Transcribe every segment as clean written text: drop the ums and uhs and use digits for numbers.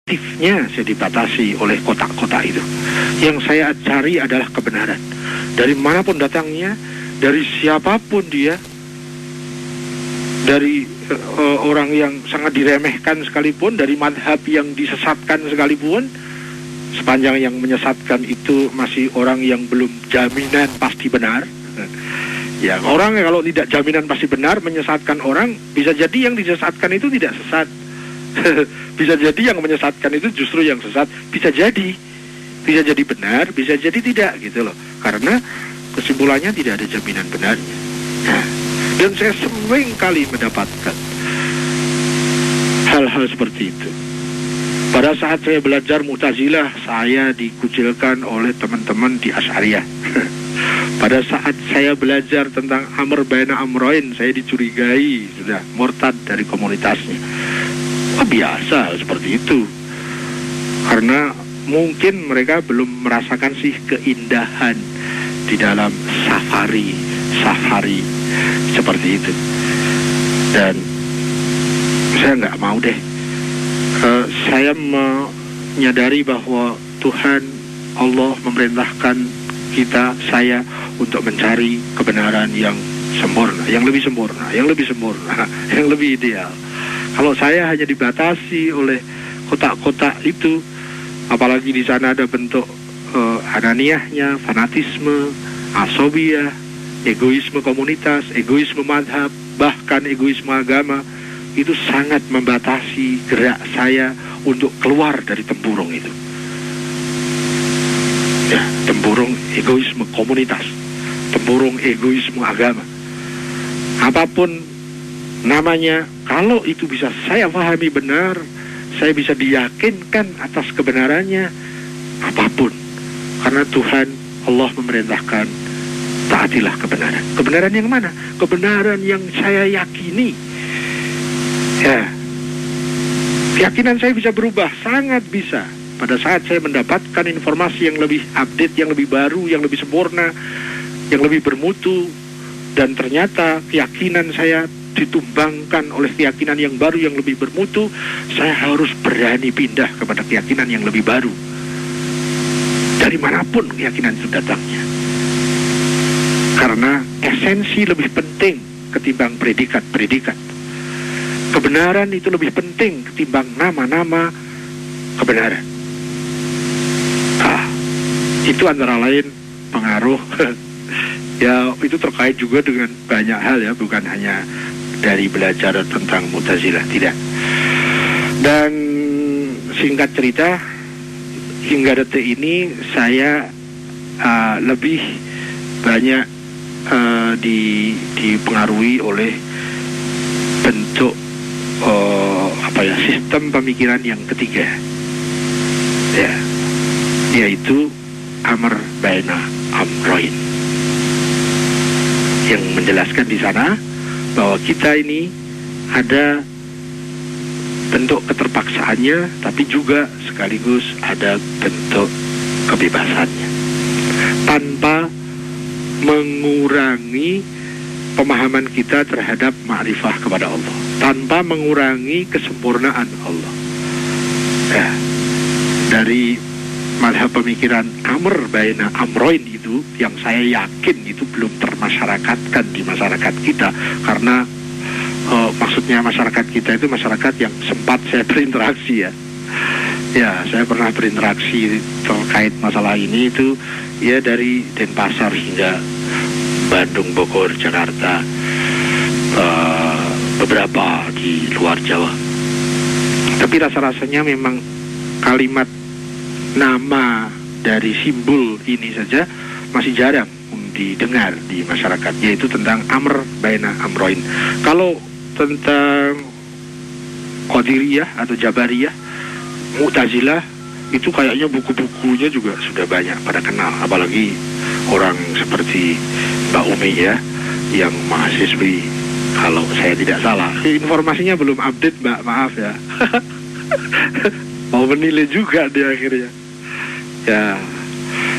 aktifnya saya dibatasi oleh kotak-kotak itu. Yang saya cari adalah kebenaran. Dari manapun datangnya, dari siapapun dia, dari orang yang sangat diremehkan sekalipun, dari madhab yang disesatkan sekalipun, sepanjang yang menyesatkan itu masih orang yang belum jaminan pasti benar. Ya, orang kalau tidak jaminan pasti benar menyesatkan orang, bisa jadi yang disesatkan itu tidak sesat. Bisa jadi yang menyesatkan itu justru yang sesat. Bisa jadi benar, bisa jadi tidak gitu loh. Karena kesimpulannya tidak ada jaminan benarnya. Nah, dan saya sering kali mendapatkan hal-hal seperti itu. Pada saat saya belajar Mu'tazilah, saya dikucilkan oleh teman-teman di Asy'ariyah. Pada saat saya belajar tentang Amr baina Amroin, saya dicurigai sudah murtad dari komunitasnya. Biasa seperti itu. Karena mungkin mereka belum merasakan sih keindahan di dalam safari seperti itu. Dan saya nggak mau deh. Saya menyadari bahwa Tuhan Allah memerintahkan saya untuk mencari kebenaran yang sempurna, yang lebih sempurna, yang lebih ideal. Kalau saya hanya dibatasi oleh kotak-kotak itu, apalagi di sana ada bentuk ananiahnya, fanatisme, asobiyah, egoisme komunitas, egoisme madhab, bahkan egoisme agama, itu sangat membatasi gerak saya untuk keluar dari tempurung itu. Ya, tempurung egoisme komunitas, tempurung egoisme agama. Apapun namanya, kalau itu bisa saya pahami benar, saya bisa diyakinkan atas kebenarannya, apapun. Karena Tuhan Allah memerintahkan, taatilah kebenaran. Kebenaran yang mana? Kebenaran yang saya yakini. Ya, keyakinan saya bisa berubah, sangat bisa. Pada saat saya mendapatkan informasi yang lebih update, yang lebih baru, yang lebih sempurna, yang lebih bermutu, dan ternyata keyakinan saya ditumbangkan oleh keyakinan yang baru yang lebih bermutu, saya harus berani pindah kepada keyakinan yang lebih baru. Dari manapun keyakinan itu datangnya. Karena esensi lebih penting ketimbang predikat-predikat. Kebenaran itu lebih penting ketimbang nama-nama kebenaran. Itu antara lain pengaruh. Ya, itu terkait juga dengan banyak hal ya, bukan hanya dari belajar tentang Mu'tazilah, tidak. Dan singkat cerita, hingga detik ini saya lebih banyak dipengaruhi oleh bentuk sistem pemikiran yang ketiga, ya, yaitu Amr baina Amroin, yang menjelaskan di sana bahwa kita ini ada bentuk keterpaksaannya, tapi juga sekaligus ada bentuk kebebasannya, tanpa mengurangi pemahaman kita terhadap ma'rifah kepada Allah, tanpa mengurangi kesempurnaan Allah. Ya, dari madhab pemikiran Amr baina Amroin itu, yang saya yakin itu belum termasyarakatkan di masyarakat kita, karena maksudnya masyarakat kita itu masyarakat yang sempat saya berinteraksi ya. Ya, saya pernah berinteraksi terkait masalah ini itu ya dari Denpasar hingga Bandung, Bogor, Jakarta, beberapa di luar Jawa. Tapi rasa-rasanya memang kalimat nama dari simbol ini saja masih jarang didengar di masyarakat, yaitu tentang Amr baina Amroin. Kalau tentang Qadiriyah atau Jabariyah, Mu'tazilah, itu kayaknya buku-bukunya juga sudah banyak pada kenal, apalagi orang seperti Mbak Umi ya, yang mahasiswi kalau saya tidak salah. Informasinya belum update Mbak, maaf ya. Mau menilai juga dia akhirnya.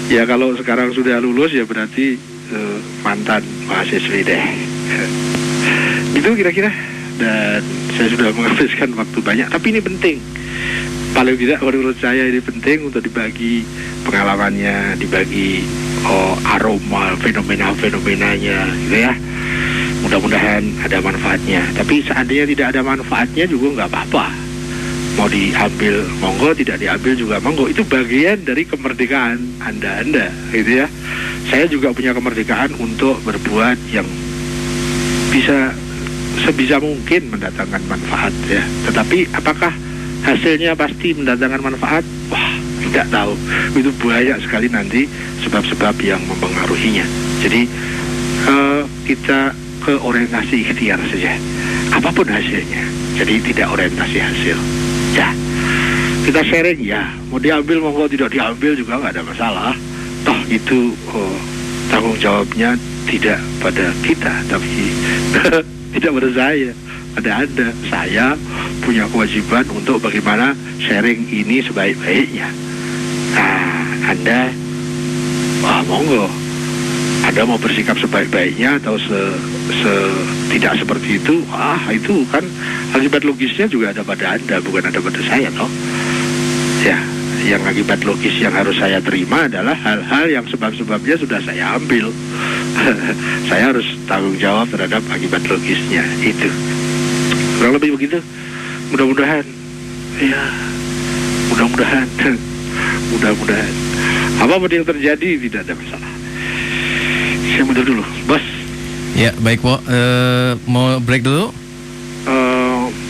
Ya kalau sekarang sudah lulus ya berarti mantan mahasiswi deh. Itu kira-kira. Dan saya sudah menghabiskan waktu banyak, tapi ini penting paling tidak menurut saya ini penting untuk dibagi pengalamannya, dibagi aroma fenomena-fenomenanya gitu ya. Mudah-mudahan ada manfaatnya. Tapi seandainya tidak ada manfaatnya juga nggak apa-apa. Mau diambil monggo, tidak diambil juga monggo. Itu bagian dari kemerdekaan Anda gitu ya. Saya juga punya kemerdekaan untuk berbuat yang bisa sebisa mungkin mendatangkan manfaat ya. Tetapi apakah hasilnya pasti mendatangkan manfaat? Wah, tidak tahu. Itu banyak sekali nanti sebab-sebab yang mempengaruhinya. Jadi kita ke orientasi ikhtiar saja, apapun hasilnya. Jadi tidak orientasi hasil. Ya, kita sharing ya. Mau diambil monggo, tidak diambil juga nggak ada masalah. Toh itu tanggung jawabnya tidak pada kita, tapi tidak pada saya, pada Anda. Saya punya kewajiban untuk bagaimana sharing ini sebaik-baiknya. Nah, Anda, monggo. Anda mau bersikap sebaik-baiknya atau tidak seperti itu, itu kan akibat logisnya juga ada pada Anda, bukan ada pada saya, toh. Ya, yang akibat logis yang harus saya terima adalah hal-hal yang sebab-sebabnya sudah saya ambil. Saya harus tanggung jawab terhadap akibat logisnya, itu. Kurang lebih begitu. Mudah-mudahan, ya, mudah-mudahan. Apapun yang terjadi tidak ada masalah. Saya mundur dulu, Bos. Ya, baik, Wo. Mau break dulu?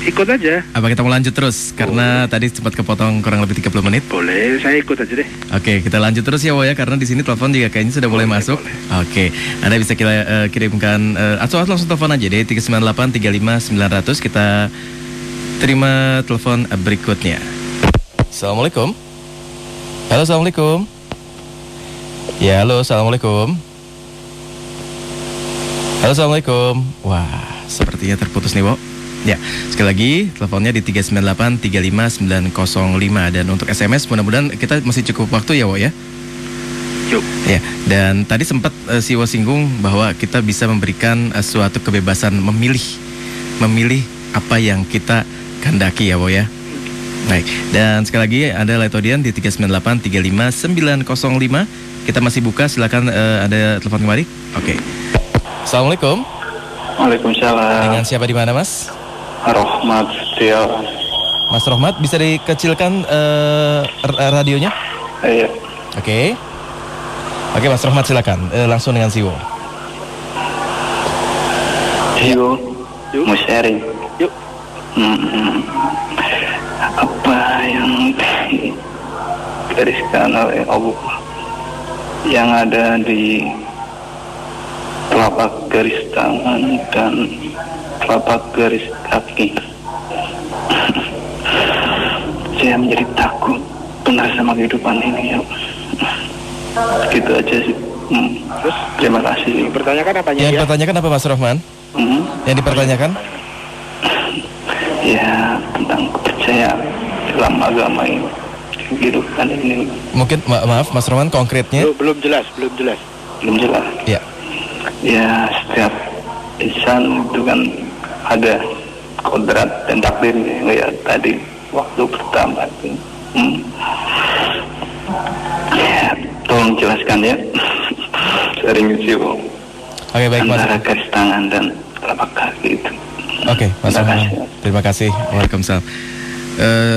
Ikut aja. Apa kita mau lanjut terus? Karena tadi sempat kepotong kurang lebih 30 menit. Boleh, saya ikut aja deh. Oke, kita lanjut terus ya, Wo ya. Karena di sini telepon juga kayaknya sudah mulai masuk. Boleh. Oke, Anda bisa kita kirimkan atau langsung telepon aja deh 398 35 900. Kita terima telepon berikutnya. Assalamualaikum. Halo, assalamualaikum. Ya, halo, assalamualaikum. Halo, assalamualaikum. Wah, sepertinya terputus nih, Wo. Ya, sekali lagi teleponnya di 398 35 905. Dan untuk SMS mudah-mudahan kita masih cukup waktu ya, Wo ya. Yuk. Ya, dan tadi sempat si Wo singgung bahwa kita bisa memberikan suatu kebebasan memilih apa yang kita kehendaki ya, Wo ya. Baik, dan sekali lagi ada Letodian di 398 35 905. Kita masih buka, silakan ada telepon kembali. Oke. Assalamualaikum. Waalaikumsalam. Dengan siapa di mana, Mas? Rohmat Setia. Mas Rohmat, bisa dikecilkan radionya? Iya. Oke, Mas Rohmat silakan. Langsung dengan Siwo. Yuk. Mau sharing. Yuk. Apa yang digariskan oleh Allah yang ada di telapak garis tangan dan telapak garis kaki. Saya menjadi takut benar sama kehidupan ini ya. Gitu aja sih. Terus terima kasih. dipertanyakan apanya Yang ya? dipertanyakan apa, Mas Rohman? Yang dipertanyakan? Ya, tentang kepercayaan dalam agama ini, kehidupan ini. Mungkin maaf Mas Rohman, konkretnya? Belum jelas. Belum jelas. Ya. Ya, setiap insan itu kan ada kodrat dan takdirnya. Ya, tadi waktu pertama itu. Ya, tolong jelaskan ya. Sering Siwo. Oke, baik Mas. Antara garis tangan dan telapak kaki itu. Oke, Mas Terima Rohman. kasih. Terima kasih. Waalaikumsalam.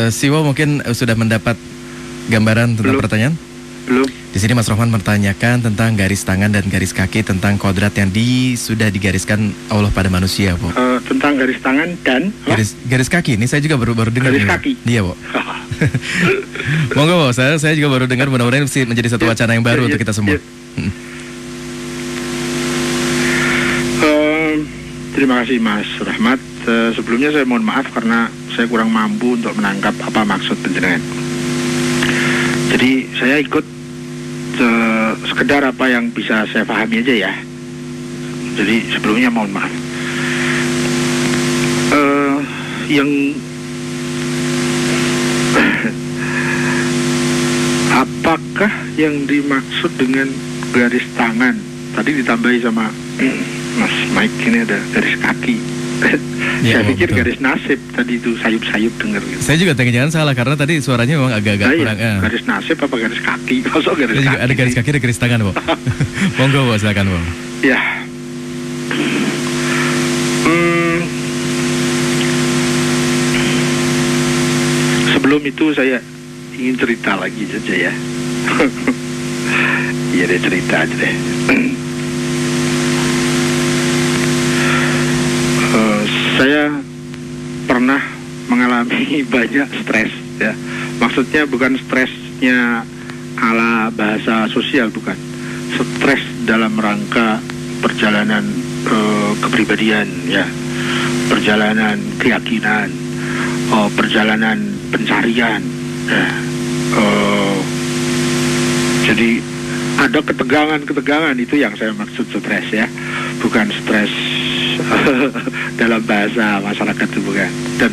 Siwo mungkin sudah mendapat gambaran tentang Belum. pertanyaan? Belum. Di sini Mas Rohman bertanyakan tentang garis tangan dan garis kaki, tentang kodrat yang sudah digariskan Allah pada manusia, Bu. Tentang garis tangan dan Garis kaki, ini saya juga baru dengar. Garis nih, Bu. kaki. Iya, Bu. Monggo, Bu. Saya juga baru dengar, mudah-mudahan menjadi satu wacana yang baru untuk kita semua. Terima kasih Mas Rahmat. Sebelumnya saya mohon maaf karena saya kurang mampu untuk menangkap apa maksud penjenengan. Jadi saya ikut sekedar apa yang bisa saya pahami aja ya. Jadi sebelumnya mohon maaf. Yang apakah yang dimaksud dengan garis tangan? Tadi ditambahi sama Mas Mike, ini ada garis kaki. Saya pikir betul. garis nasib tadi itu sayup-sayup dengar gitu. Saya juga jangan salah karena tadi suaranya memang agak-agak Nah, kurang. iya, garis nasib apa garis kaki? Masuk garis Saya juga kaki. ada garis kaki, ada garis tangan, Bo. Monggo, Bo, silakan, Bo. Ya. Sebelum itu saya ingin cerita lagi saja ya. Iya deh, cerita aja deh. Saya pernah mengalami banyak stres ya. Maksudnya bukan stresnya ala bahasa sosial, bukan. Stres dalam rangka perjalanan kepribadian ya. Perjalanan keyakinan, perjalanan pencarian ya. Jadi ada ketegangan itu yang saya maksud stres ya. Bukan stres dalam bahasa masyarakat itu, bukan. Dan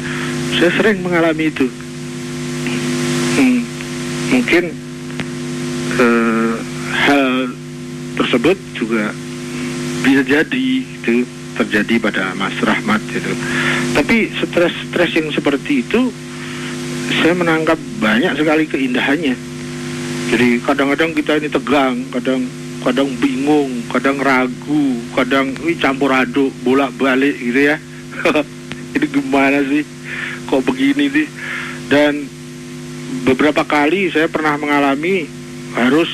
saya sering mengalami itu. Mungkin hal tersebut juga bisa jadi itu terjadi pada Mas Rahmat gitu. Tapi stres yang seperti itu saya menangkap banyak sekali keindahannya. Jadi kadang-kadang kita ini tegang, kadang bingung, kadang ragu, kadang campur aduk, bolak-balik gitu ya. Ini gimana sih? Kok begini sih? Dan beberapa kali saya pernah mengalami harus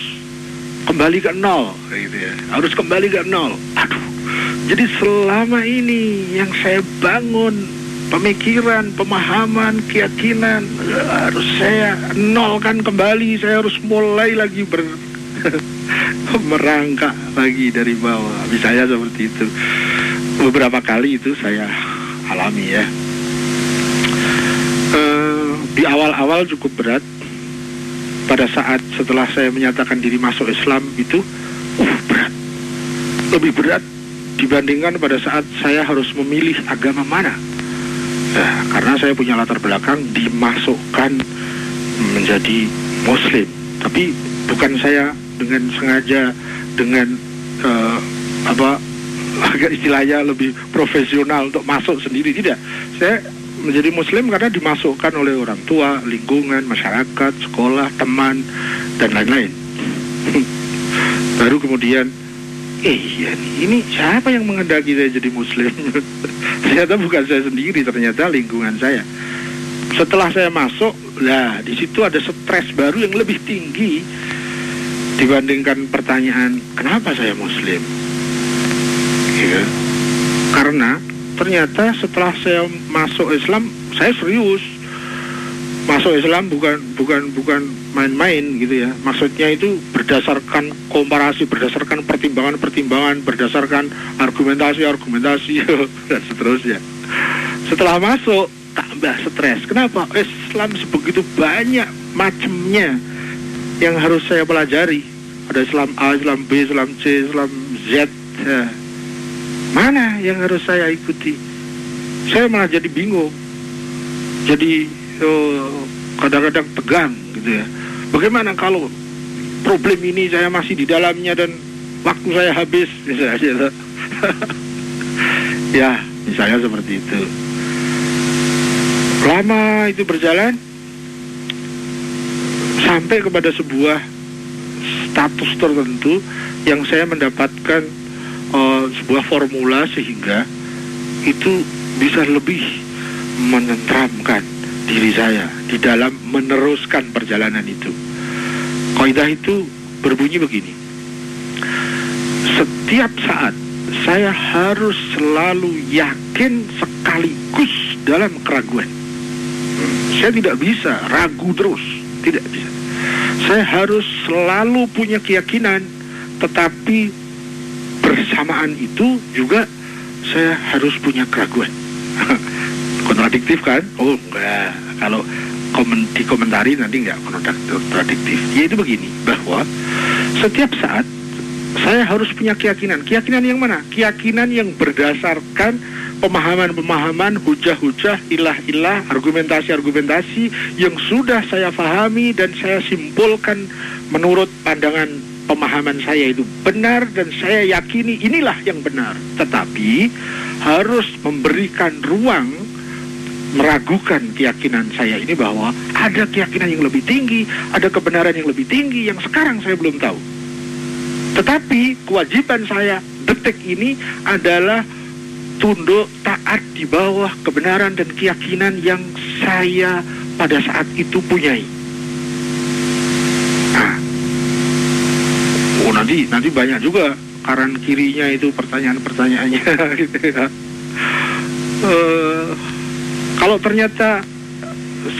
kembali ke nol gitu ya. Harus kembali ke nol. Aduh. Jadi selama ini yang saya bangun, pemikiran, pemahaman, keyakinan, harus saya nolkan kembali. Saya harus mulai lagi merangkak lagi dari bawah. Misalnya seperti itu. Beberapa kali itu saya alami ya. Di awal-awal cukup berat. Pada saat setelah saya menyatakan diri masuk Islam itu berat. Lebih berat dibandingkan pada saat saya harus memilih agama mana. Karena saya punya latar belakang dimasukkan menjadi Muslim. Tapi bukan saya dengan sengaja, dengan agak istilahnya lebih profesional untuk masuk sendiri, tidak. Saya menjadi Muslim karena dimasukkan oleh orang tua, lingkungan, masyarakat, sekolah, teman, dan lain-lain. Baru kemudian, iya ini siapa yang menghendaki saya jadi Muslim? Ternyata bukan saya sendiri, ternyata lingkungan saya. Setelah saya masuk, di situ ada stres baru yang lebih tinggi dibandingkan pertanyaan kenapa saya Muslim. Ya. Karena ternyata setelah saya masuk Islam, saya serius. Masuk Islam bukan main-main gitu ya. Maksudnya itu berdasarkan komparasi, berdasarkan pertimbangan, berdasarkan argumentasi dan seterusnya. Setelah masuk tambah stres. Kenapa? Islam sebegitu banyak macamnya yang harus saya pelajari. Ada Islam A, Islam B, Islam C, Islam Z. Mana yang harus saya ikuti? Saya malah jadi bingung. Jadi kadang-kadang tegang gitu ya. Bagaimana kalau problem ini saya masih di dalamnya dan waktu saya habis misalnya. Ya, misalnya seperti itu. Lama itu berjalan sampai kepada sebuah status tertentu yang saya mendapatkan sebuah formula sehingga itu bisa lebih menenteramkan diri saya di dalam meneruskan perjalanan itu. Kaidah itu berbunyi begini. Setiap saat saya harus selalu yakin sekaligus dalam keraguan. Saya tidak bisa ragu terus, tidak bisa. Saya harus selalu punya keyakinan, tetapi bersamaan itu juga saya harus punya keraguan. Kontradiktif kan? Oh enggak, kalau dikomentari nanti enggak kontradiktif. Yaitu begini, bahwa setiap saat saya harus punya keyakinan. Keyakinan yang mana? Keyakinan yang berdasarkan pemahaman-pemahaman, hujah-hujah, ilah-ilah, argumentasi-argumentasi yang sudah saya pahami dan saya simpulkan menurut pandangan pemahaman saya itu benar dan saya yakini inilah yang benar. Tetapi harus memberikan ruang meragukan keyakinan saya ini bahwa ada keyakinan yang lebih tinggi, ada kebenaran yang lebih tinggi yang sekarang saya belum tahu. Tetapi kewajiban saya detik ini adalah tunduk taat di bawah kebenaran dan keyakinan yang saya pada saat itu punyai. Nah, nanti banyak juga kanan kirinya itu pertanyaan-pertanyaannya gitu ya. Kalau ternyata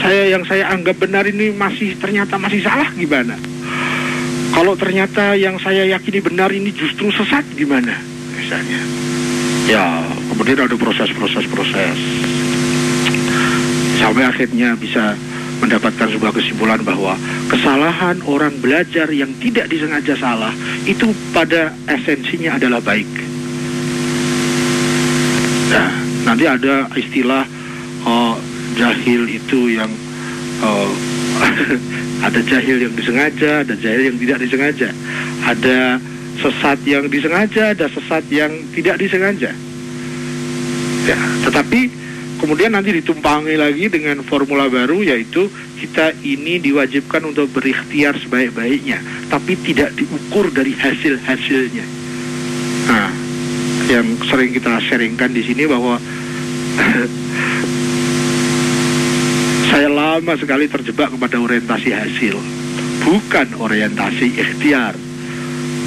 yang saya anggap benar ini ternyata masih salah gimana? Kalau ternyata yang saya yakini benar ini justru sesat gimana? Misalnya, ya kemudian ada proses sampai akhirnya bisa mendapatkan sebuah kesimpulan bahwa kesalahan orang belajar yang tidak disengaja salah itu pada esensinya adalah baik. Nah, nanti ada istilah jahil itu yang ada jahil yang disengaja, ada jahil yang tidak disengaja, ada sesat yang disengaja, ada sesat yang tidak disengaja. Ya, tetapi kemudian nanti ditumpangi lagi dengan formula baru, yaitu kita ini diwajibkan untuk berikhtiar sebaik-baiknya, tapi tidak diukur dari hasil-hasilnya. Nah, yang sering kita sharingkan di sini bahwa saya lama sekali terjebak kepada orientasi hasil, bukan orientasi ikhtiar.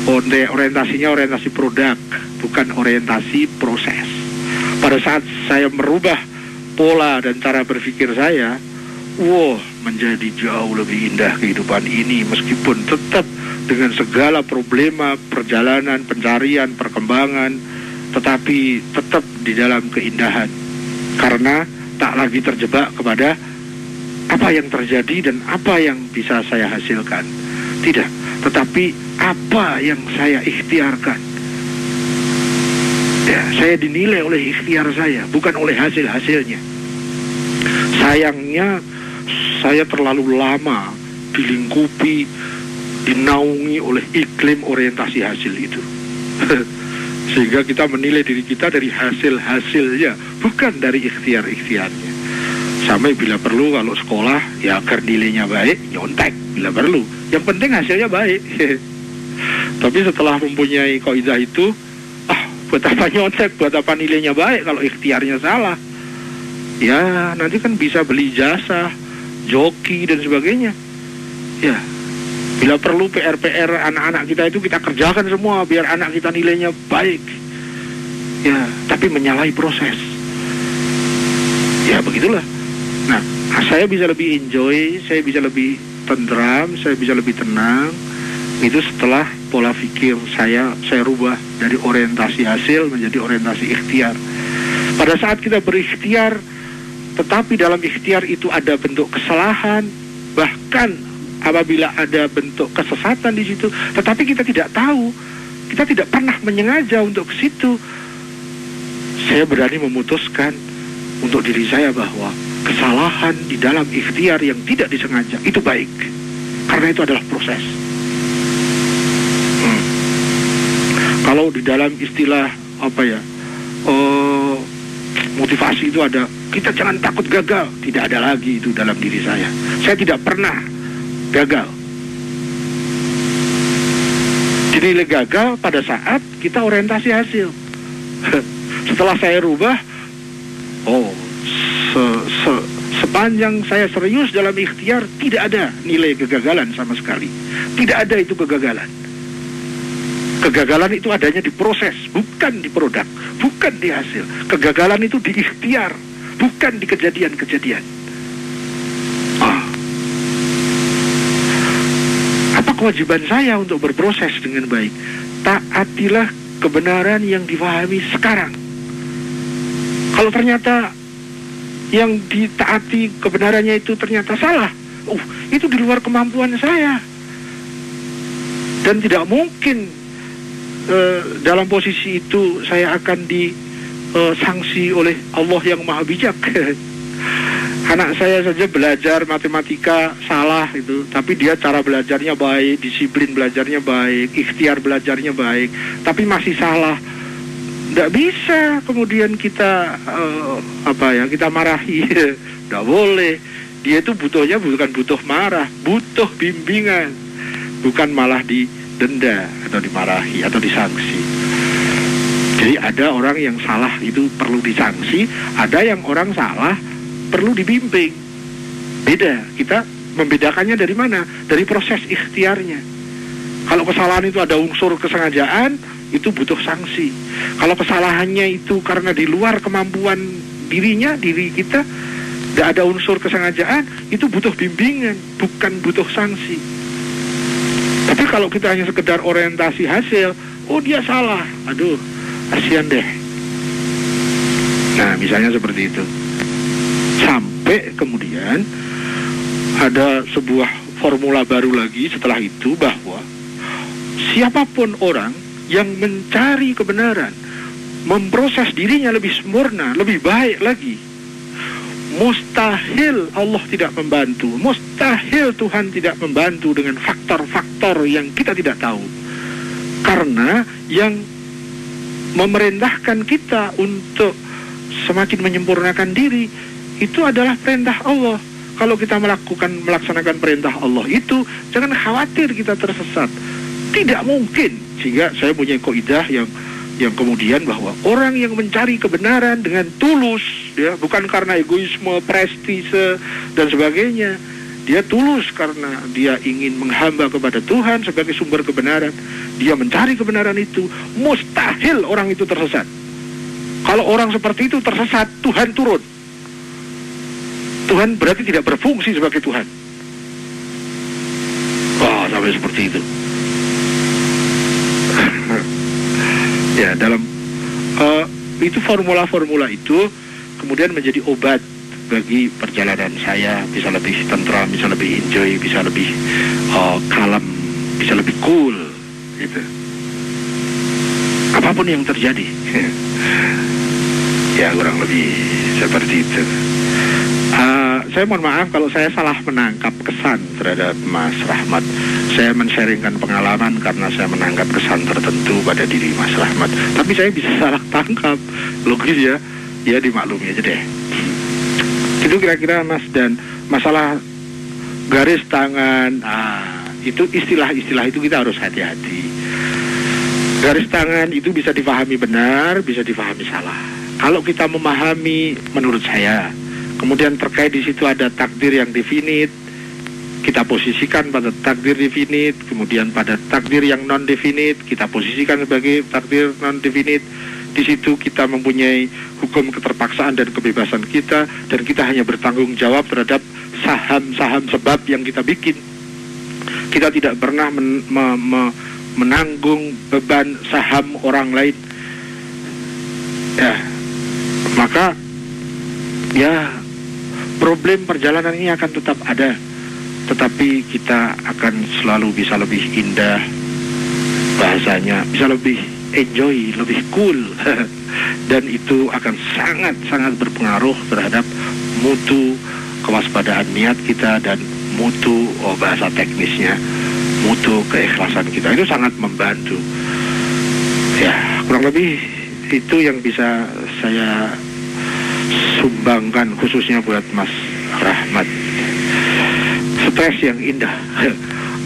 Orientasinya orientasi produk, bukan orientasi proses. Pada saat saya merubah pola dan cara berpikir saya, menjadi jauh lebih indah kehidupan ini, meskipun tetap dengan segala problema perjalanan, pencarian, perkembangan, tetapi tetap di dalam keindahan, karena tak lagi terjebak kepada apa yang terjadi dan apa yang bisa saya hasilkan. Tidak, tetapi apa yang saya ikhtiarkan. Ya, saya dinilai oleh ikhtiar saya, bukan oleh hasil-hasilnya. Sayangnya saya terlalu lama dilingkupi, dinaungi oleh iklim orientasi hasil itu. Sehingga kita menilai diri kita dari hasil-hasilnya, bukan dari ikhtiar-ikhtiarnya. Sampai bila perlu kalau sekolah, ya agar nilainya baik, nyontek bila perlu. Yang penting hasilnya baik. Tapi setelah mempunyai kaidah itu, buat apa nyontek, buat apa nilainya baik kalau ikhtiarnya salah. Ya nanti kan bisa beli jasa, joki dan sebagainya. Ya, bila perlu PR-PR anak-anak kita itu kita kerjakan semua biar anak kita nilainya baik. Ya, tapi menyalahi proses. Ya begitulah. Nah, saya bisa lebih enjoy, saya bisa lebih tentram, saya bisa lebih tenang. Itu setelah pola pikir saya rubah dari orientasi hasil menjadi orientasi ikhtiar. Pada saat kita berikhtiar, tetapi dalam ikhtiar itu ada bentuk kesalahan, bahkan apabila ada bentuk kesesatan di situ, tetapi kita tidak tahu, kita tidak pernah menyengaja untuk ke situ. Saya berani memutuskan untuk diri saya bahwa kesalahan di dalam ikhtiar yang tidak disengaja itu baik, karena itu adalah proses. Kalau di dalam istilah motivasi itu ada, kita jangan takut gagal. Tidak ada lagi itu dalam diri saya. Saya tidak pernah gagal. Dinilai gagal pada saat kita orientasi hasil. Setelah saya rubah, sepanjang saya serius dalam ikhtiar, tidak ada nilai kegagalan sama sekali. Tidak ada itu kegagalan. Kegagalan itu adanya di proses, bukan di produk, bukan di hasil. Kegagalan itu di ikhtiar, bukan di kejadian-kejadian. Apa kewajiban saya untuk berproses dengan baik? Taatilah kebenaran yang dipahami sekarang. Kalau ternyata yang ditaati kebenarannya itu ternyata salah, itu di luar kemampuan saya. Dan tidak mungkin dalam posisi itu saya akan disanksi oleh Allah yang Maha Bijak. Anak saya saja belajar matematika salah itu, tapi dia cara belajarnya baik, disiplin belajarnya baik, ikhtiar belajarnya baik, tapi masih salah Tidak bisa kemudian kita kita marahi. Tidak boleh. Dia itu butuhnya bukan butuh marah, butuh bimbingan, bukan malah didenda atau dimarahi atau disangsi. Jadi ada orang yang salah itu perlu disangsi, ada yang orang salah perlu dibimbing. Beda. Kita membedakannya dari mana? Dari proses ikhtiarnya. Kalau kesalahan itu ada unsur kesengajaan, itu butuh sanksi. Kalau kesalahannya itu karena di luar kemampuan diri kita, tidak ada unsur kesengajaan, itu butuh bimbingan, bukan butuh sanksi. Tapi kalau kita hanya sekedar orientasi hasil, oh dia salah, aduh, kasihan deh. Nah, misalnya seperti itu. Sampai kemudian ada sebuah formula baru lagi setelah itu, bahwa siapapun orang yang mencari kebenaran, memproses dirinya lebih sempurna, lebih baik lagi, mustahil Allah tidak membantu, mustahil Tuhan tidak membantu dengan faktor-faktor yang kita tidak tahu. Karena yang memerintahkan kita untuk semakin menyempurnakan diri itu adalah perintah Allah. Kalau kita melaksanakan perintah Allah itu, jangan khawatir kita tersesat. Tidak mungkin. Sehingga saya punya kaidah yang kemudian bahwa orang yang mencari kebenaran dengan tulus, ya, bukan karena egoisme, prestise dan sebagainya. Dia tulus karena dia ingin menghamba kepada Tuhan sebagai sumber kebenaran. Dia mencari kebenaran itu, mustahil orang itu tersesat. Kalau orang seperti itu tersesat, Tuhan turun. Tuhan berarti tidak berfungsi sebagai Tuhan. Sampai seperti itu. Ya, dalam itu formula-formula itu kemudian menjadi obat bagi perjalanan saya, bisa lebih tentram, bisa lebih enjoy, bisa lebih kalem, bisa lebih cool, gitu. Apapun yang terjadi. Ya, kurang lebih seperti itu. Saya mohon maaf kalau saya salah menangkap kesan terhadap Mas Rahmat. Saya men-sharingkan pengalaman karena saya menangkap kesan tertentu pada diri Mas Rahmat. Tapi saya bisa salah tangkap, logis ya. Ya dimaklumi aja deh. Itu kira-kira Mas. Dan masalah garis tangan, itu istilah-istilah itu kita harus hati-hati. Garis tangan itu bisa difahami benar, bisa difahami salah. Kalau kita memahami, menurut saya, kemudian terkait di situ ada takdir yang definite, kita posisikan pada takdir definite, kemudian pada takdir yang non-definite, kita posisikan sebagai takdir non-definite. Di situ kita mempunyai hukum keterpaksaan dan kebebasan kita, dan kita hanya bertanggung jawab terhadap saham-saham sebab yang kita bikin. Kita tidak pernah menanggung beban saham orang lain. Ya, maka ya problem perjalanan ini akan tetap ada, tetapi kita akan selalu bisa lebih indah bahasanya, bisa lebih enjoy, lebih cool dan itu akan sangat-sangat berpengaruh terhadap mutu kewaspadaan niat kita dan mutu bahasa teknisnya, mutu keikhlasan kita. Itu sangat membantu. Ya, kurang lebih itu yang bisa saya sumbangkan khususnya buat Mas Rahmat. Stres yang indah,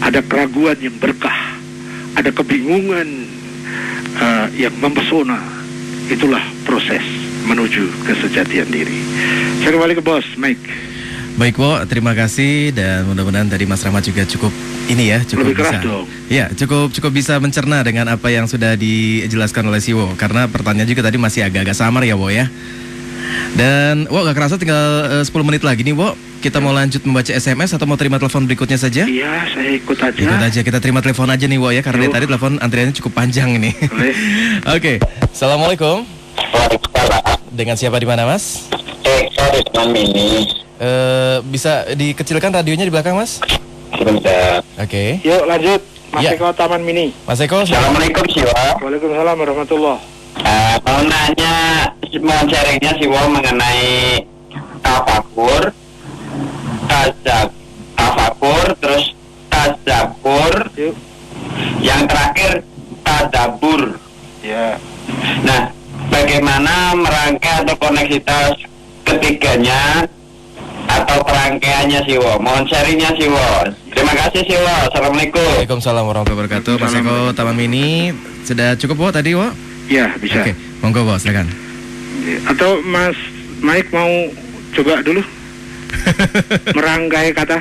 ada keraguan yang berkah, ada kebingungan yang mempesona. Itulah proses menuju kesejatian diri. Saya kembali ke bos Mike. Baik, Wo, terima kasih dan mudah-mudahan tadi Mas Rahmat juga cukup cukup lebih keras bisa. Dong. Ya, cukup bisa mencerna dengan apa yang sudah dijelaskan oleh si Wo, karena pertanyaan juga tadi masih agak-agak samar ya, Wo ya. Dan Wo, gak kerasa tinggal 10 menit lagi nih, Wo. Kita mau lanjut membaca SMS atau mau terima telepon berikutnya saja? Iya, saya ikut aja. Ikut aja, kita terima telepon aja nih, Wo ya, karena tadi telepon antriannya cukup panjang ini. Oke. Assalamualaikum. Waalaikumsalam. Dengan siapa di mana, Mas? Saya dengan Mini. Bisa dikecilkan radionya di belakang, Mas? Sebentar. Oke. Yuk lanjut, Mas Ya. Eko Taman Mini. Mas Eko. Assalamualaikum Siwa. Waalaikumsalam warahmatullahi. Mau nanya, mau sharingnya Siwa mengenai tafakur, tafakur, terus tadabbur, Yuk. yang terakhir tadabur. Ya. Nah, bagaimana merangkai atau koneksitas ketiganya atau perangkaiannya Siwo. Mohon sharingnya Siwo. Terima kasih Siwo. Assalamualaikum. Waalaikumsalam warahmatullahi wabarakatuh. Mas Eko Taman Mini sudah cukup, Wo, tadi, Wo? Ya, bisa. Oke, monggo, Wo, silakan. Atau Mas Mike mau coba dulu merangkai kata?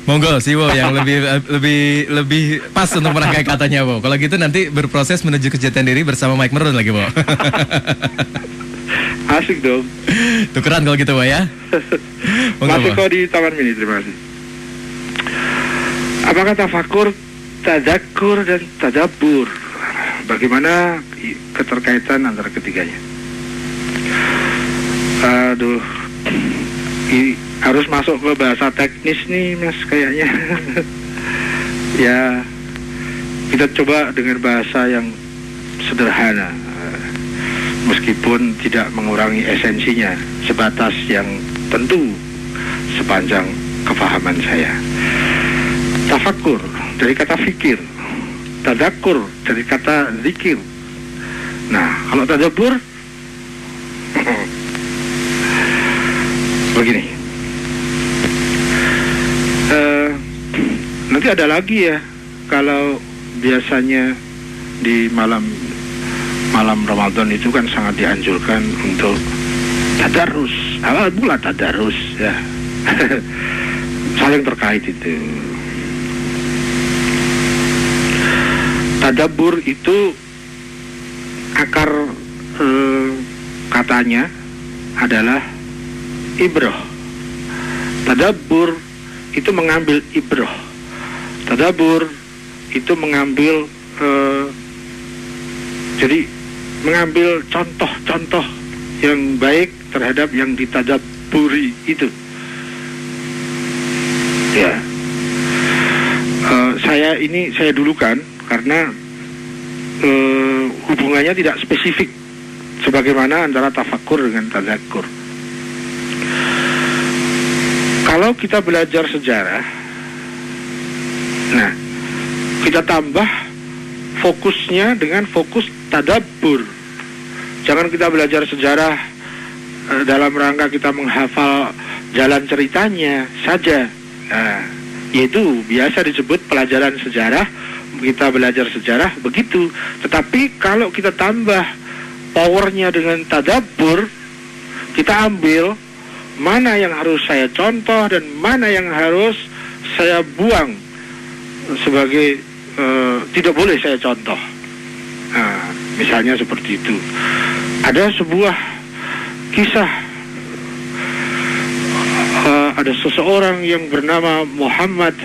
Monggo, Siwo yang lebih pas untuk merangkai katanya, Wo. Kalau gitu nanti berproses menuju ke jati diri bersama Mike Merun lagi, Wo. Asik dong. Tukeran kalau gitu, Wo, ya. Masih kau di Taman Mini, terima kasih. Apakah tafakur, tadzakur, dan tadabbur? Bagaimana keterkaitan antara ketiganya? Aduh, harus masuk ke bahasa teknis nih, Mas, kayaknya. Ya, kita coba dengan bahasa yang sederhana, meskipun tidak mengurangi esensinya, sebatas yang tentu sepanjang kefahaman saya. Tafakur dari kata fikir, tadakur dari kata zikir. Nah, kalau tadabbur begini. Nanti ada lagi ya, kalau biasanya di malam Ramadan itu kan sangat dianjurkan untuk tadarus. Awal mula tadarus ya. Saling terkait itu. Tadabbur itu akar katanya adalah ibroh. Tadabbur itu mengambil ibroh. Tadabbur itu mengambil jadi mengambil contoh-contoh yang baik terhadap yang ditadabburi itu. Ya, saya dulukan karena hubungannya tidak spesifik sebagaimana antara tafakur dengan tadzakur. Kalau kita belajar sejarah, nah, kita tambah fokusnya dengan fokus tadabbur. Jangan kita belajar sejarah dalam rangka kita menghafal jalan ceritanya saja. Nah, yaitu biasa disebut pelajaran sejarah. Kita belajar sejarah begitu. Tetapi kalau kita tambah powernya dengan tadabbur, kita ambil mana yang harus saya contoh dan mana yang harus saya buang sebagai tidak boleh saya contoh. Nah, misalnya seperti itu. Ada sebuah kisah, ada seseorang yang bernama Muhammad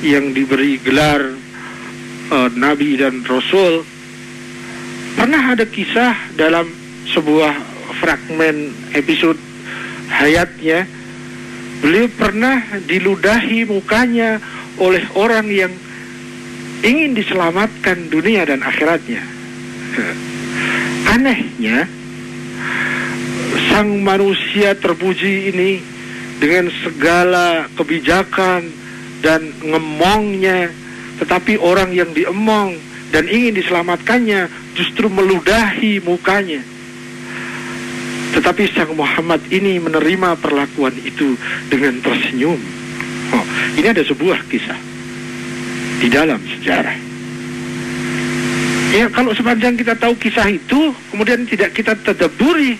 yang diberi gelar Nabi dan Rasul. Pernah ada kisah dalam sebuah fragmen episode hayatnya, beliau pernah diludahi mukanya oleh orang yang ingin diselamatkan dunia dan akhiratnya. Anehnya, sang manusia terpuji ini dengan segala kebijakan dan ngemongnya, tetapi orang yang diemong dan ingin diselamatkannya justru meludahi mukanya. Tetapi sang Muhammad ini menerima perlakuan itu dengan tersenyum. Oh, ini ada sebuah kisah di dalam sejarah. Ya, kalau sepanjang kita tahu kisah itu, kemudian tidak kita tadabburi,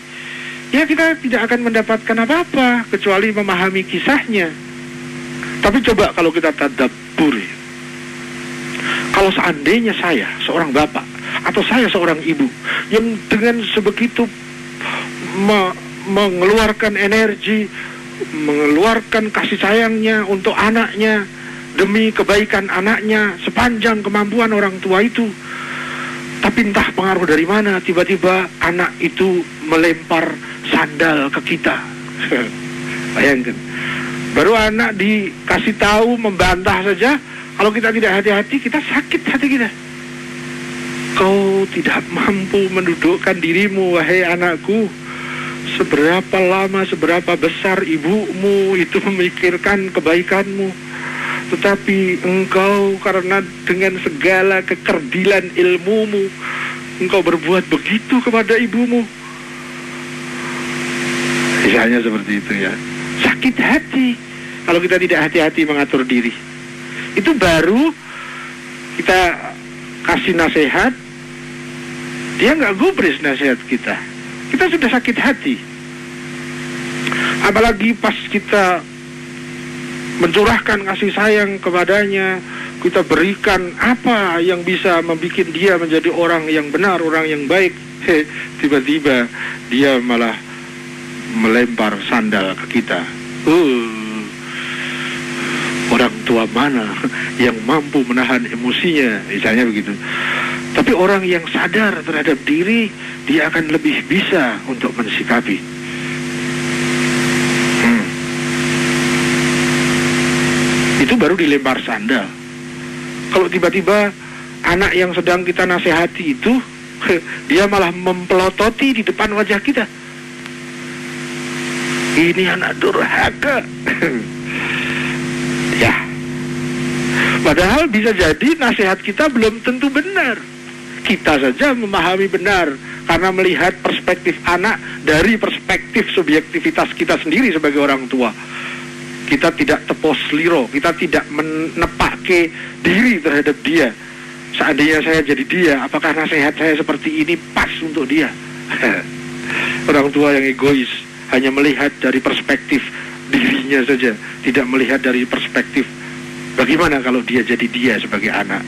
ya kita tidak akan mendapatkan apa-apa kecuali memahami kisahnya. Tapi coba kalau kita tadabburi, kalau seandainya saya seorang bapak atau saya seorang ibu yang dengan sebegitu mengeluarkan energi, mengeluarkan kasih sayangnya untuk anaknya demi kebaikan anaknya sepanjang kemampuan orang tua itu, tapi entah pengaruh dari mana tiba-tiba anak itu melempar sandal ke kita. Bayangkan, baru anak dikasih tahu membantah saja, kalau kita tidak hati-hati kita sakit hati kita. Kau tidak mampu mendudukkan dirimu, wahai anakku. Seberapa lama, seberapa besar ibumu itu memikirkan kebaikanmu, tetapi engkau karena dengan segala kekerdilan ilmumu, engkau berbuat begitu kepada ibumu? Misalnya seperti itu ya. Sakit hati kalau kita tidak hati-hati mengatur diri. Itu baru kita kasih nasihat, dia nggak gubris nasihat kita. Kita sudah sakit hati. Apalagi pas kita mencurahkan kasih sayang kepadanya, kita berikan apa yang bisa membuat dia menjadi orang yang benar, orang yang baik. Tiba-tiba dia malah melempar sandal ke kita. Orang tua mana yang mampu menahan emosinya, misalnya begitu. Tapi orang yang sadar terhadap diri, dia akan lebih bisa untuk mensikapi. Itu baru dilempar sandal. Kalau tiba-tiba anak yang sedang kita nasihati itu, dia malah mempelototi di depan wajah kita. Ini anak durhaka. Ya. Padahal bisa jadi nasihat kita belum tentu benar. Kita saja memahami benar karena melihat perspektif anak dari perspektif subjektivitas kita sendiri sebagai orang tua. Kita tidak tepos liro, kita tidak menepake diri terhadap dia. Seandainya saya jadi dia, apakah nasihat saya seperti ini pas untuk dia? Orang tua yang egois hanya melihat dari perspektif dirinya saja, tidak melihat dari perspektif bagaimana kalau dia jadi dia sebagai anak.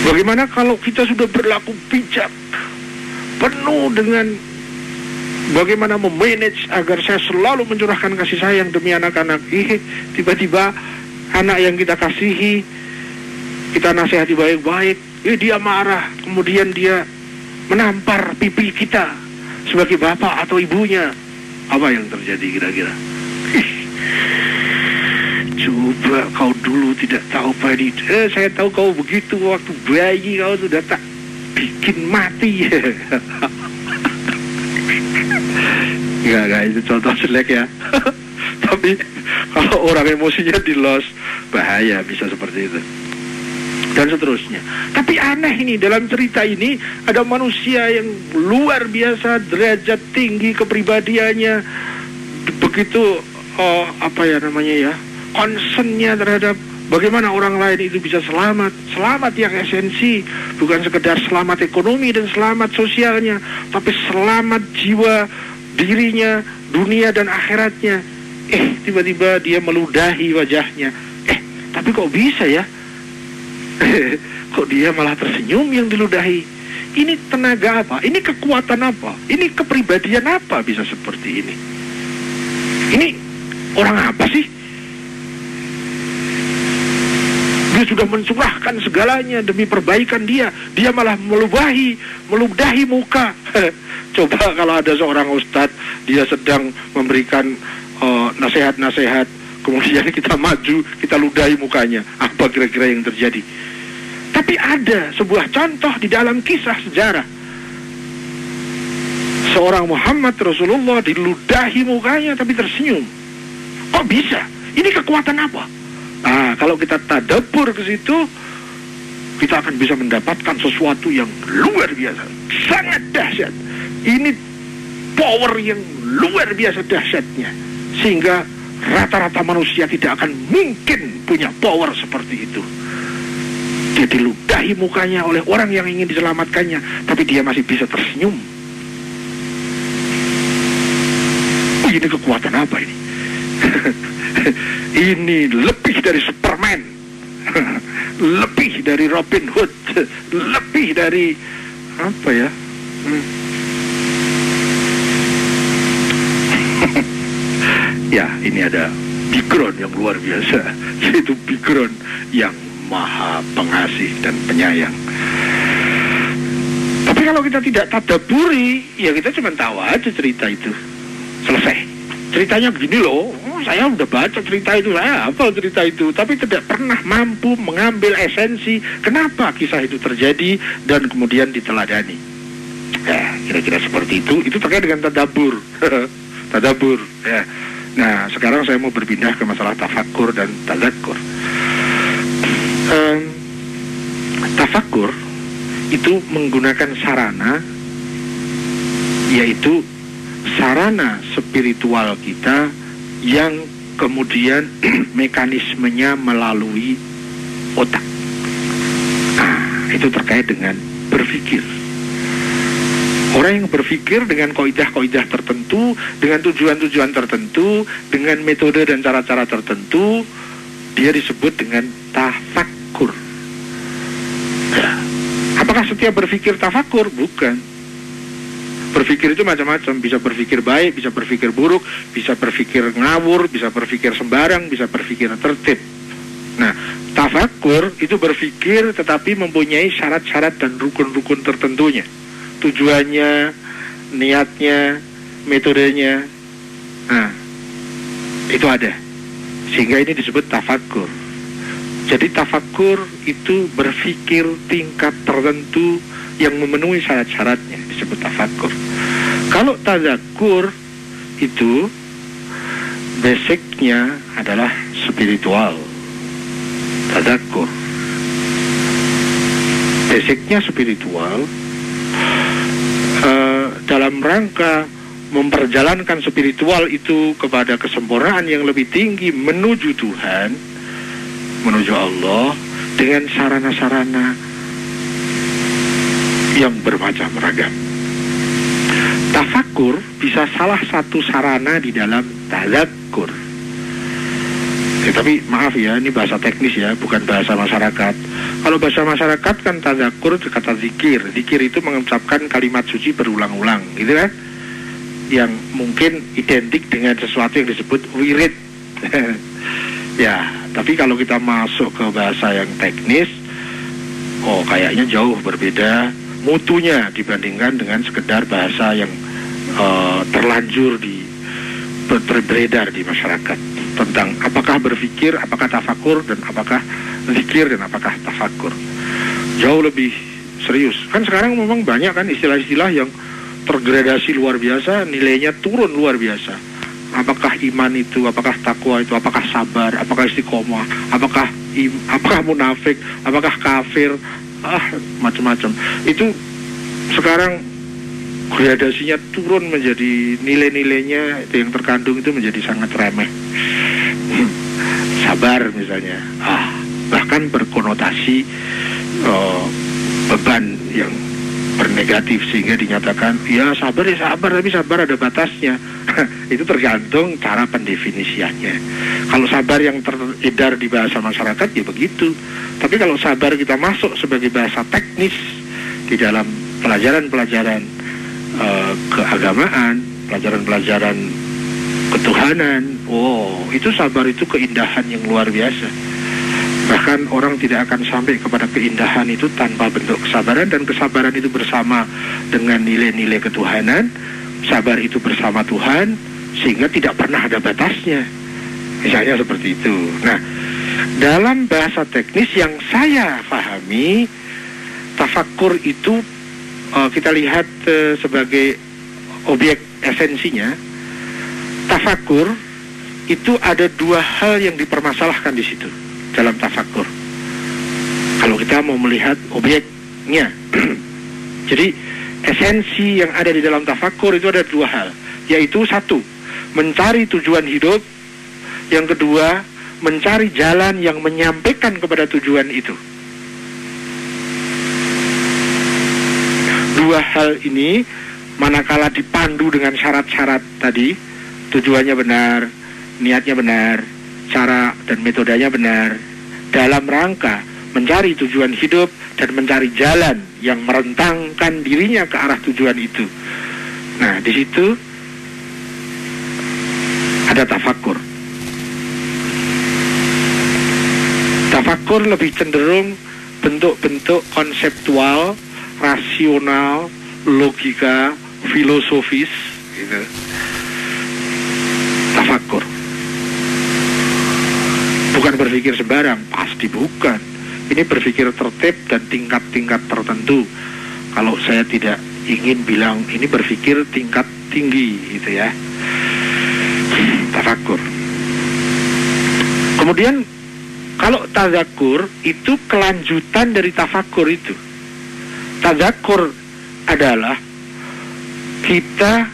Bagaimana kalau kita sudah berlaku bijak, penuh dengan bagaimana memanage agar saya selalu mencurahkan kasih sayang demi anak-anak. Tiba-tiba anak yang kita kasihi, kita nasihati baik-baik, dia marah, kemudian dia menampar pipi kita sebagai bapak atau ibunya. Apa yang terjadi kira-kira? Coba kau dulu tidak tahu apa ini. Saya tahu kau begitu waktu bayi, kau sudah tak bikin mati. Enggak, itu contoh jelek ya. Tapi kalau orang emosinya di-loss, bahaya, bisa seperti itu. Dan seterusnya. Tapi aneh ini, dalam cerita ini ada manusia yang luar biasa, derajat tinggi kepribadiannya, begitu concernnya terhadap bagaimana orang lain itu bisa selamat. Selamat yang esensi, bukan sekedar selamat ekonomi dan selamat sosialnya, tapi selamat jiwa dirinya, dunia dan akhiratnya. Tiba-tiba dia meludahi wajahnya. Tapi kok bisa ya? Kok dia malah tersenyum yang diludahi? Ini tenaga apa? Ini kekuatan apa? Ini kepribadian apa bisa seperti ini? Ini orang apa sih? Dia sudah mencurahkan segalanya demi perbaikan dia. Dia malah meludahi muka. Coba kalau ada seorang ustadz, dia sedang memberikan nasihat-nasihat, kemudian kita maju, kita ludahi mukanya. Apa kira-kira yang terjadi? Tapi ada sebuah contoh di dalam kisah sejarah. Seorang Muhammad Rasulullah diludahi mukanya tapi tersenyum. Kok bisa? Ini kekuatan apa? Kalau kita tadabbur ke situ, kita akan bisa mendapatkan sesuatu yang luar biasa, sangat dahsyat. Ini power yang luar biasa dahsyatnya, sehingga rata-rata manusia tidak akan mungkin punya power seperti itu. Dia diludahi mukanya oleh orang yang ingin diselamatkannya, tapi dia masih bisa tersenyum. Ini kekuatan apa ini? Ini lebih dari Superman, lebih dari Robin Hood, lebih dari apa ya? Ya, ini ada background yang luar biasa, yaitu background yang maha pengasih dan penyayang. Tapi kalau kita tidak tadaburi, ya kita cuma tahu aja cerita itu. Selesai. Ceritanya begini loh, saya udah baca cerita itu, saya hafal cerita itu, tapi tidak pernah mampu mengambil esensi kenapa kisah itu terjadi dan kemudian diteladani. Ya, kira-kira seperti itu terkait dengan tadabbur. Tadabbur, ya. Nah, sekarang saya mau berpindah ke masalah tafakkur dan tadzakur. Tafakur itu menggunakan sarana, yaitu sarana spiritual kita yang kemudian mekanismenya melalui otak. Nah, itu terkait dengan berpikir. Orang yang berpikir dengan kaidah-kaidah tertentu, dengan tujuan-tujuan tertentu, dengan metode dan cara-cara tertentu, dia disebut dengan tafakur. Nah, apakah setiap berpikir tafakur? Bukan. Berpikir itu macam-macam, bisa berpikir baik, bisa berpikir buruk, bisa berpikir ngawur, bisa berpikir sembarang, bisa berpikir tertib. Nah, tafakur itu berpikir tetapi mempunyai syarat-syarat dan rukun-rukun tertentunya. Tujuannya, niatnya, metodenya. Nah, itu ada. Sehingga ini disebut tafakur. Jadi tafakur itu berpikir tingkat tertentu yang memenuhi syarat-syaratnya, disebut tafakur. Kalau tadzakur itu basicnya adalah spiritual. Tadzakur basicnya spiritual. Dalam rangka memperjalankan spiritual itu kepada kesempurnaan yang lebih tinggi menuju Tuhan, menuju Allah, dengan sarana-sarana yang bermacam ragam. Tafakur bisa salah satu sarana di dalam tadzakur. Tapi maaf ya, ini bahasa teknis ya, bukan bahasa masyarakat. Kalau bahasa masyarakat kan tadzakur kata zikir. Zikir itu mengucapkan kalimat suci berulang-ulang, gitu kan? Yang mungkin identik dengan sesuatu yang disebut wirid. Ya, tapi kalau kita masuk ke bahasa yang teknis, oh kayaknya jauh berbeda mutunya dibandingkan dengan sekedar bahasa yang terlanjur beredar di masyarakat tentang apakah berpikir, apakah tafakur, dan apakah zikir, dan apakah tafakur. Jauh lebih serius. Kan sekarang memang banyak kan istilah-istilah yang tergradasi luar biasa, nilainya turun luar biasa. Apakah iman itu, apakah takwa itu, apakah sabar, apakah istiqomah, apakah munafik, apakah kafir, macam-macam. Itu sekarang gradasinya turun menjadi nilai-nilainya yang terkandung itu menjadi sangat remeh. Sabar misalnya, bahkan berkonotasi beban yang bernegatif sehingga dinyatakan ya sabar tapi sabar ada batasnya. Itu tergantung cara pendefinisiannya. Kalau sabar yang teredar di bahasa masyarakat ya begitu. Tapi kalau sabar kita masuk sebagai bahasa teknis di dalam pelajaran-pelajaran keagamaan, pelajaran-pelajaran ketuhanan, itu sabar itu keindahan yang luar biasa. Bahkan orang tidak akan sampai kepada keindahan itu tanpa bentuk kesabaran, dan kesabaran itu bersama dengan nilai-nilai ketuhanan. Sabar itu bersama Tuhan sehingga tidak pernah ada batasnya. Misalnya seperti itu. Nah, dalam bahasa teknis yang saya pahami, tafakur itu kita lihat sebagai objek esensinya. Tafakur itu ada dua hal yang dipermasalahkan di situ dalam tafakur. Kalau kita mau melihat objeknya, jadi esensi yang ada di dalam tafakur itu ada dua hal, yaitu satu, mencari tujuan hidup, yang kedua, mencari jalan yang menyampaikan kepada tujuan itu. Dua hal ini manakala dipandu dengan syarat-syarat tadi, tujuannya benar, niatnya benar, cara dan metodenya benar, dalam rangka mencari tujuan hidup dan mencari jalan yang merentangkan dirinya ke arah tujuan itu. Nah, di situ ada tafakur. Tafakur lebih cenderung bentuk-bentuk konseptual, rasional, logika, filosofis, gitu. Tafakur. Bukan berpikir sembarang, pasti bukan. Ini berpikir tertib dan tingkat-tingkat tertentu. Kalau saya tidak ingin bilang ini berpikir tingkat tinggi, gitu ya. Tafakur. Kemudian Kalau tadzakur itu kelanjutan dari tafakur itu. Tadzakur adalah kita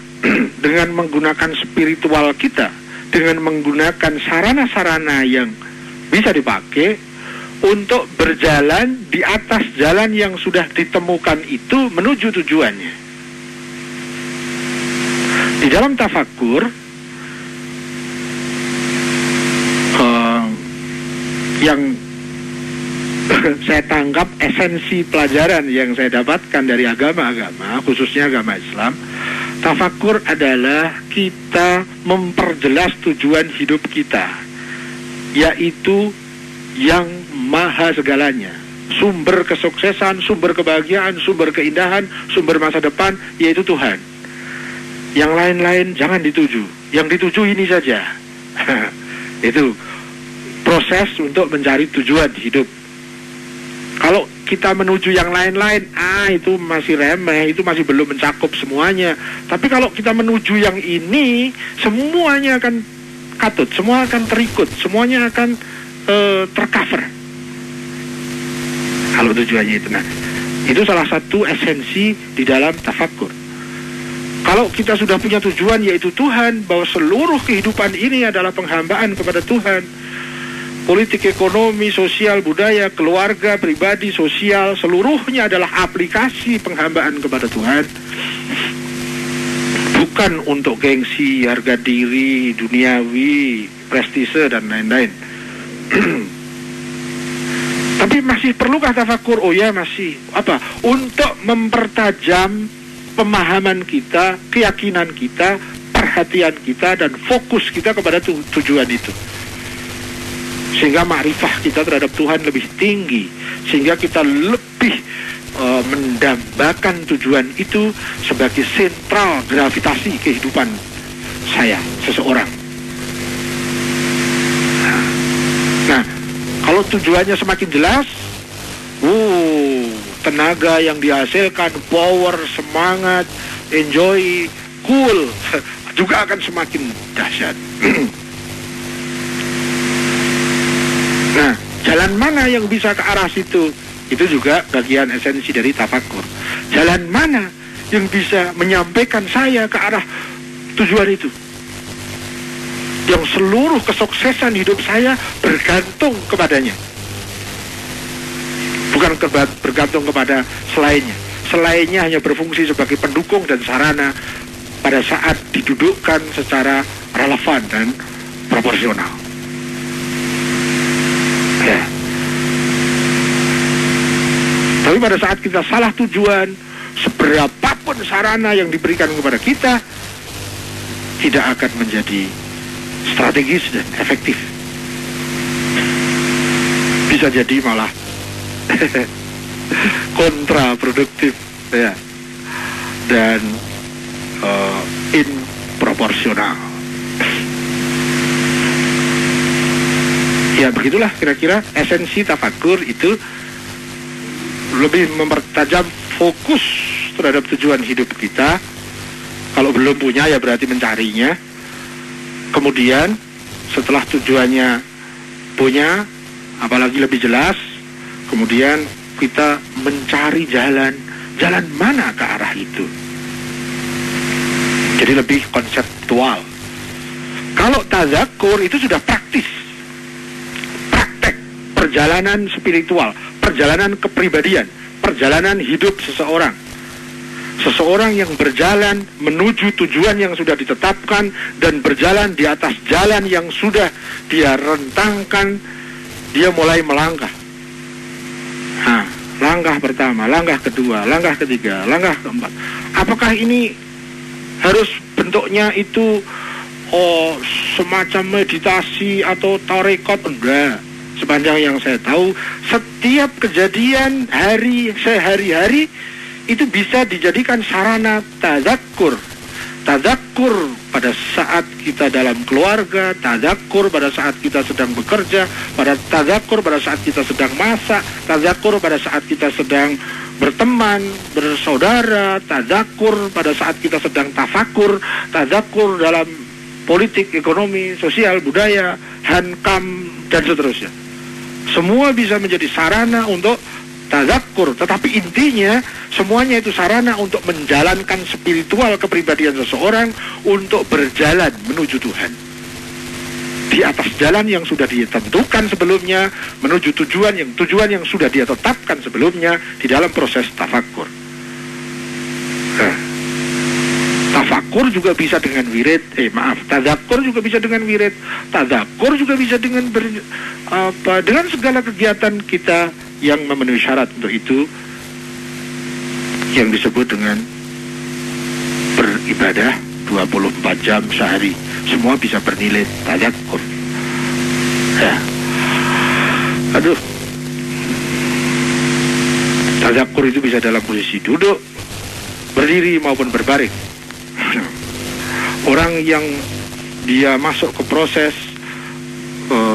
dengan menggunakan spiritual kita, dengan menggunakan sarana-sarana yang bisa dipakai untuk berjalan di atas jalan yang sudah ditemukan itu menuju tujuannya. Di dalam tafakur, yang saya tangkap esensi pelajaran yang saya dapatkan dari agama-agama, khususnya agama Islam, tafakur adalah kita memperjelas tujuan hidup kita, yaitu yang maha segalanya, sumber kesuksesan, sumber kebahagiaan, sumber keindahan, sumber masa depan, yaitu Tuhan. Yang lain-lain jangan dituju, yang dituju ini saja. Itu proses untuk mencari tujuan hidup. Kalau kita menuju yang lain-lain, itu masih remeh, itu masih belum mencakup semuanya. Tapi kalau kita menuju yang ini, semuanya akan katut, semua akan terikut, semuanya akan tercover. Kalau tujuannya itu, nah, itu salah satu esensi di dalam tafakur. Kalau kita sudah punya tujuan, yaitu Tuhan, bahwa seluruh kehidupan ini adalah penghambaan kepada Tuhan, politik, ekonomi, sosial, budaya, keluarga, pribadi, sosial, seluruhnya adalah aplikasi penghambaan kepada Tuhan. Bukan untuk gengsi, harga diri, duniawi, prestise, dan lain-lain. Tapi masih perlukah tafakur? Oh ya, masih. Apa? Untuk mempertajam pemahaman kita, keyakinan kita, perhatian kita, dan fokus kita kepada tujuan itu. Sehingga makrifah kita terhadap Tuhan lebih tinggi, sehingga kita lebih mendambakan tujuan itu sebagai sentral gravitasi kehidupan seseorang. Nah, kalau tujuannya semakin jelas, tenaga yang dihasilkan, power, semangat, enjoy, cool, juga akan semakin dahsyat. Nah, jalan mana yang bisa ke arah situ? Itu juga bagian esensi dari tafakur. Jalan mana yang bisa menyampaikan saya ke arah tujuan itu? Yang seluruh kesuksesan hidup saya bergantung kepadanya. Bukan bergantung kepada selainnya. Selainnya hanya berfungsi sebagai pendukung dan sarana pada saat didudukkan secara relevan dan proporsional. Ya. Tapi pada saat kita salah tujuan, seberapapun sarana yang diberikan kepada kita, tidak akan menjadi strategis dan efektif. Bisa jadi malah kontraproduktif, ya, dan inproporsional. Ya, begitulah kira-kira esensi tafakur itu, lebih mempertajam fokus terhadap tujuan hidup kita. Kalau belum punya, ya berarti mencarinya. Kemudian setelah tujuannya punya, apalagi lebih jelas, kemudian kita mencari jalan mana ke arah itu. Jadi lebih konseptual. Kalau tazakur itu sudah praktis, praktek perjalanan spiritual, perjalanan kepribadian, perjalanan hidup seseorang. Seseorang yang berjalan menuju tujuan yang sudah ditetapkan dan berjalan di atas jalan yang sudah dia rentangkan, dia mulai melangkah. Nah, langkah pertama, langkah kedua, langkah ketiga, langkah keempat. Apakah ini harus bentuknya itu semacam meditasi atau tarekat? Enggak. Sepanjang yang saya tahu, setiap kejadian sehari-hari itu bisa dijadikan sarana tadzakur. Tadzakur pada saat kita dalam keluarga, tadzakur pada saat kita sedang bekerja, tadzakur pada saat kita sedang masak, tadzakur pada saat kita sedang berteman, bersaudara, tadzakur pada saat kita sedang tafakur, tadzakur dalam politik, ekonomi, sosial, budaya, hankam, dan seterusnya. Semua bisa menjadi sarana untuk tazakkur, tetapi intinya semuanya itu sarana untuk menjalankan spiritual kepribadian seseorang untuk berjalan menuju Tuhan di atas jalan yang sudah ditentukan sebelumnya, menuju tujuan yang sudah dia tetapkan sebelumnya di dalam proses tafakkur. Tafakur juga bisa dengan wirid, tazakkur juga bisa dengan wirid, tazakkur juga bisa dengan dengan segala kegiatan kita yang memenuhi syarat untuk itu, yang disebut dengan beribadah 24 jam sehari. Semua bisa bernilai tazakkur. Ya. Aduh. Tazakkur itu bisa dalam posisi duduk, berdiri maupun berbaring. Orang yang dia masuk ke proses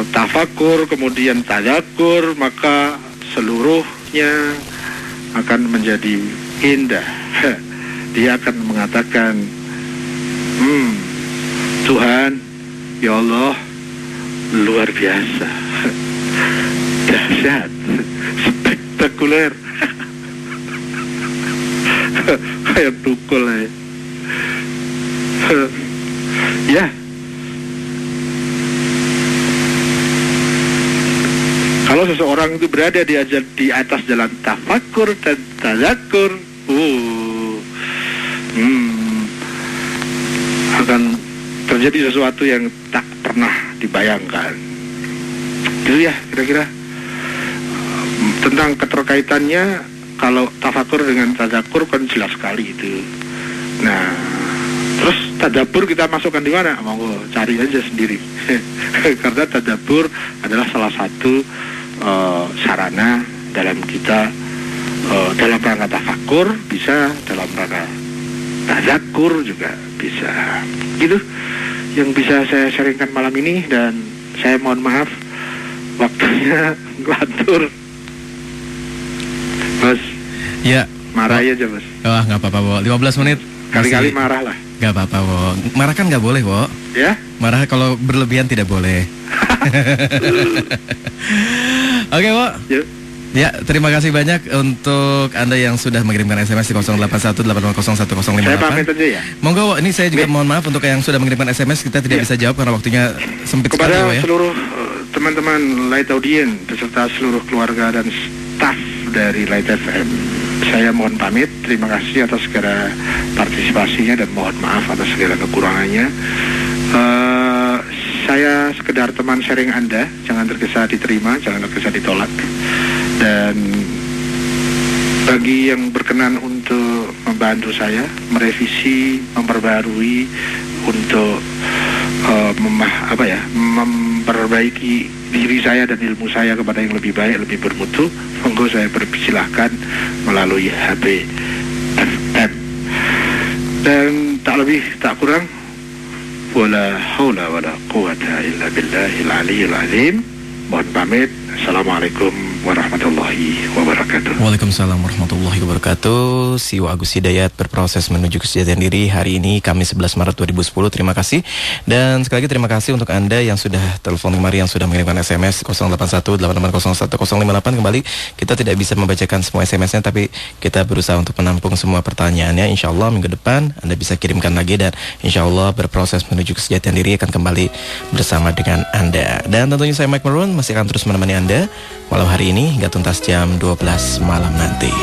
tafakur kemudian tazakkur, maka seluruhnya akan menjadi indah. Dia akan mengatakan, Tuhan, ya Allah, luar biasa, dahsyat, spektakuler, kayak tukul ya. Ya, kalau seseorang itu berada di atas jalan tafakur dan tazakkur, akan terjadi sesuatu yang tak pernah dibayangkan. Itu ya kira-kira tentang keterkaitannya. Kalau tafakur dengan tazakkur kan jelas sekali itu. Nah, terus tadabbur kita masukkan di mana? Monggo cari aja sendiri. Karena tadabbur adalah salah satu sarana dalam kita dalam rangka tafakur, bisa dalam rangka tazakkur juga bisa. Gitu yang bisa saya sharingkan malam ini, dan saya mohon maaf waktunya ngelantur. Bos, ya marah aja Bos. Wah, nggak apa-apa, Bo. 15 menit. Kali-kali marah lah. Nggak apa-apa, Bo. Marah kan nggak boleh, Bo. Ya? Marah kalau berlebihan tidak boleh. Oke, Bo. Yuk. Ya, terima kasih banyak untuk Anda yang sudah mengirimkan SMS di 081880101058. Saya pamit aja ya. Monggo, Bo. Ini saya juga mohon maaf untuk yang sudah mengirimkan SMS, kita tidak bisa jawab karena waktunya sempit sekali, Kepada Bo, ya. seluruh teman-teman Light Audience beserta seluruh keluarga dan staf dari Light FM, saya mohon pamit. Terima kasih atas segala partisipasinya dan mohon maaf atas segala kekurangannya. Saya sekedar teman sharing Anda, jangan tergesa diterima, jangan tergesa ditolak. Dan bagi yang berkenan untuk membantu saya merevisi, memperbarui untuk memperbaiki diri saya dan ilmu saya kepada yang lebih baik, lebih bermutu, monggo saya persilahkan melalui HP FM. Dan tak lebih tak kurang, wala haula wala quwata illa billahil aliyyil azim. Mohon pamit. Assalamualaikum warahmatullahi wabarakatuh. Waalaikumsalam warahmatullahi wabarakatuh. Siwa Agus Hidayat berproses menuju kesejahteraan diri hari ini Kamis 11 Maret 2010. Terima kasih. Dan sekali lagi terima kasih untuk Anda yang sudah telepon kemari, yang sudah mengirimkan SMS 081880801058. Kembali kita tidak bisa membacakan semua SMS-nya, tapi kita berusaha untuk menampung semua pertanyaannya. Insya Allah minggu depan Anda bisa kirimkan lagi, dan insya Allah berproses menuju kesejahteraan diri akan kembali bersama dengan Anda. Dan tentunya saya Mike Maroon masih akan terus menemani Anda malam hari ini hingga tuntas jam 12 malam nanti.